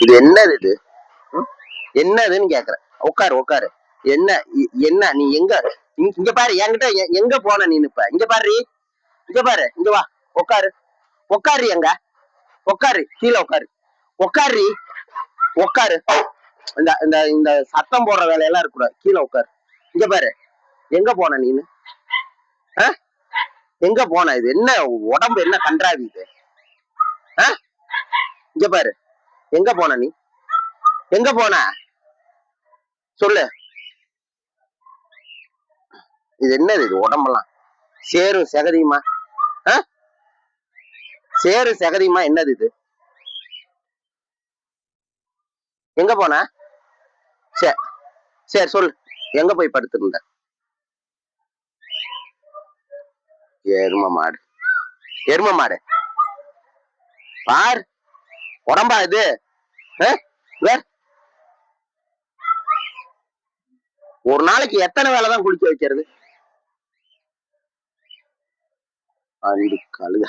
இது என்னது இது? என்னதுன்னு கேக்குறேன். உட்காரு உட்காரு. என்ன என்ன நீ எங்க இங்க பாரு என்கிட்ட எங்க போன நீ இப்ப இங்க பாரு இங்க பாரு இங்க வா உட்காரு உட்காரு எங்க உட்காரு கீழே உட்காரு உட்காரு உட்காரு இந்த இந்த இந்த சத்தம் போடுற வேலையெல்லாம் இருக்கக்கூடாது கீழே உட்காரு இங்க பாரு எங்க போன நீனு எங்க போன இது என்ன உடம்பு என்ன கன்றாவி இது இங்க பாரு எங்க போன நீ எங்க போன சொல்லு இது என்னது இது உடம்பெல்லாம் சேரும் செகதியுமா சேரு செகதியுமா என்னது இது எங்க போன சரி சரி சொல்லு எங்க போய் படுத்திருந்த எரும மாடு எரும மாடு பார் உடம்பா இது ஒரு நாளைக்கு எத்தனை வேலைதான் குளிக்க வைக்கிறது கழுத